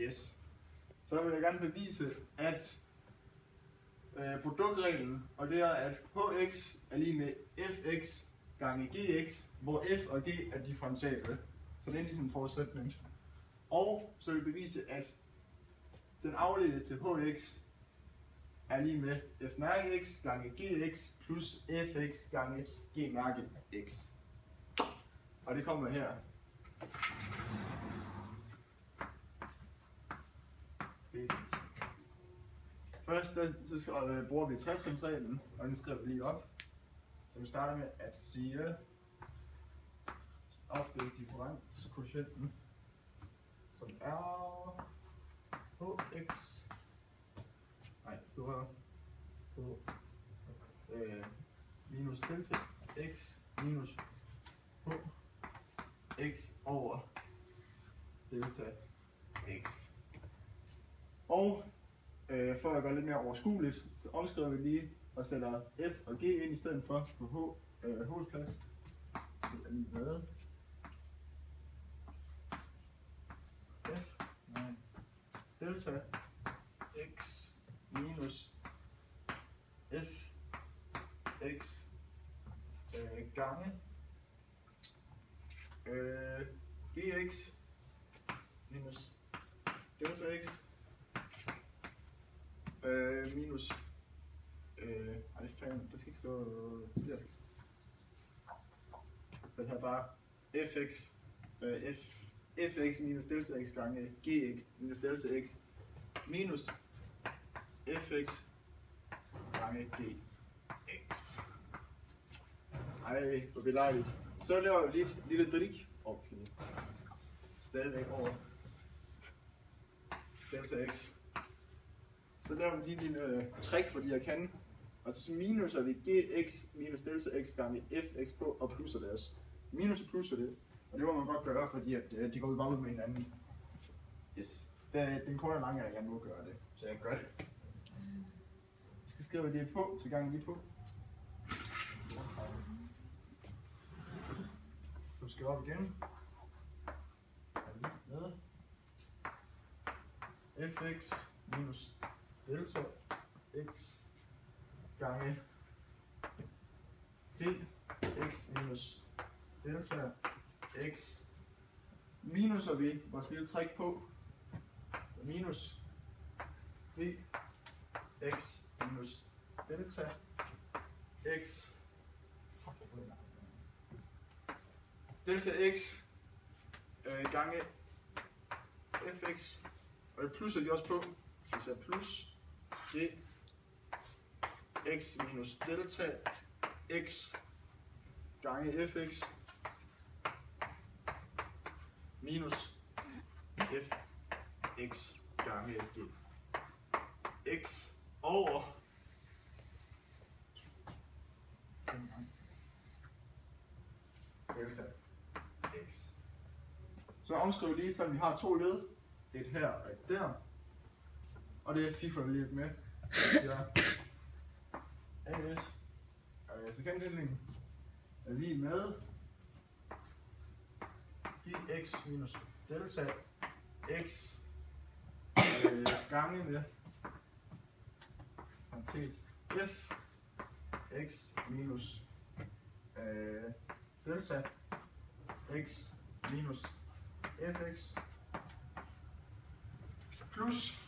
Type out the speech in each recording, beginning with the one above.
Yes. Så vil jeg gerne bevise, at produktreglen, og det er, at hx er lige med fx gange gx, hvor f og g er differentiable. Så det er ligesom en forudsætning. Og så vil jeg bevise, at den afledte til hx er lige med f mærke x gange gx plus fx gange g mærke x. Og det kommer her. Først så bruger vi 60-reglen, og den skriver vi lige op. Så vi starter med at sige, opstille differenskvotienten, som er hx, minus delta x minus hx over delta x. Og for at gøre lidt mere overskueligt, så omskriver vi lige og sætter f og g ind i stedet for på h's plads. Det er lige med f, delta x minus f x gange gx minus delta x minus det skal ikke stå der. Så det her bare fx fx minus delta x gange gx minus delta x minus fx gange gx. Ej, hvor belejligt. Så laver vi lige et lille drik. Stadigvæk over delta x. Så laver vi lige en lille trick, fordi jeg kan. Og så minuser vi gx minus delta x gange fx på og plusser det også. Minus og plusser det. Og det må man godt gøre, fordi at, de går bare ud med hinanden. Yes. Den korte lange er, at jeg må gøre det. Så jeg gør det. Jeg skal skrive det på, så gang lige på. Så skal jeg op igen. Med. fx minus delta x gange gx minus delta x minuser vi vores lille træk på minus v x minus delta x delta x gange fx, og det plusser vi også på, så det er plus g x minus delta x gange fx minus fx gange g x over delta x. Så omskriver vi lige, så vi har to led, et her og et der, og det fiffer vi lidt med. Ja. AS, så gendelingen er lige med gx minus delta x gange med parentes f x minus delta x minus fx plus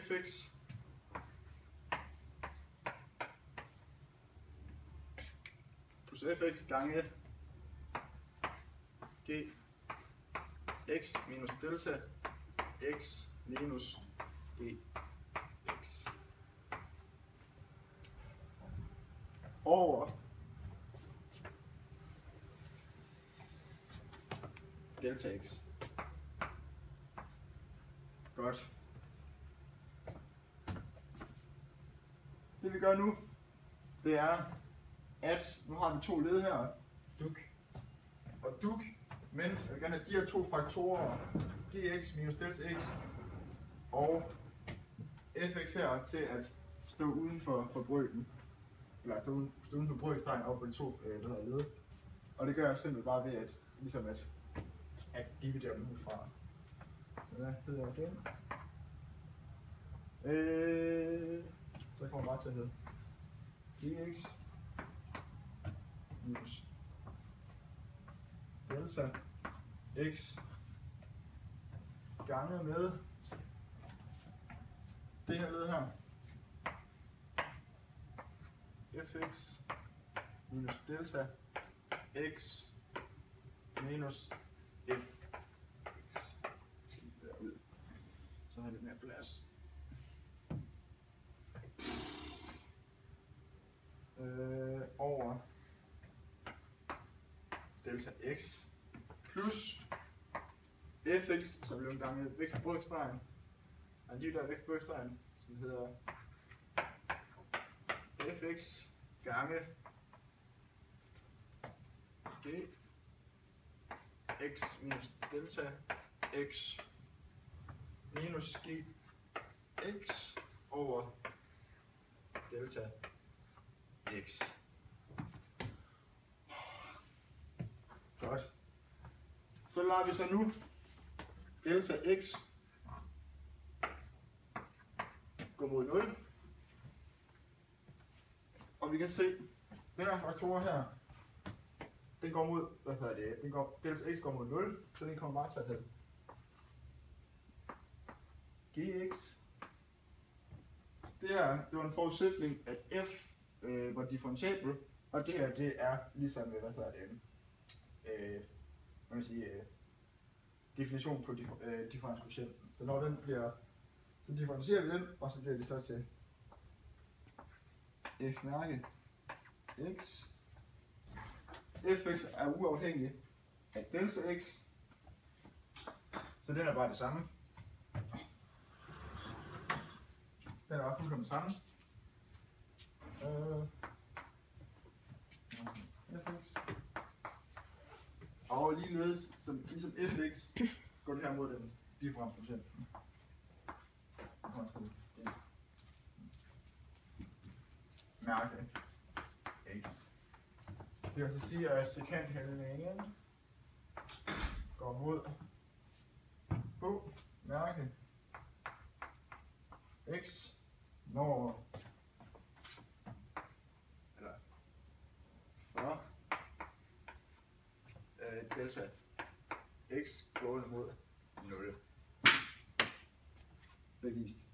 fx plus fx gange g x minus delta x minus g x over delta x. Godt. Det vi gør nu, det er, at nu har vi to led her, duk og duk, men jeg vil gerne have de her to faktorer, gx minus delta x og fx her, til at stå uden for brøken, eller stå uden for brøkstregen op på de to led. Og det gør jeg simpelthen bare ved at, ligesom at at dividere dem ud fra. Så hvad hedder den? Så kommer bare til at hedde gx minus delta x ganget med det her led her, fx minus delta x minus fx. Derud. Så har det mere plads. Over delta x plus fx, som bliver ganget vækst på brøkstregen, og de der vækst på brøkstregen, som hedder fx gange g x minus delta x minus g x over delta x. Godt. Så lader vi så nu delta x gå mod 0. Og vi kan se, den her faktor her, den går mod, delta x går mod 0, så den kommer bare til at hedde gx. Det var en forudsætning, at f var differentiabel, og det her, det er ligesom, man kan sige, definition på differentialkoefficienten. Så når den bliver, så differentierer vi den, og så bliver det så til f mærke x. Fx er uafhængig af delta x, så den er bare det samme. Den er bare fuldkommen det samme. Fx. Og ligeledes, ligesom fx, går det her mod den differentialkoefficienten. Mærke x. Det vil altså sige, at sekanthalvningen går mod på mærke x, når delta x går mod 0. Bevist.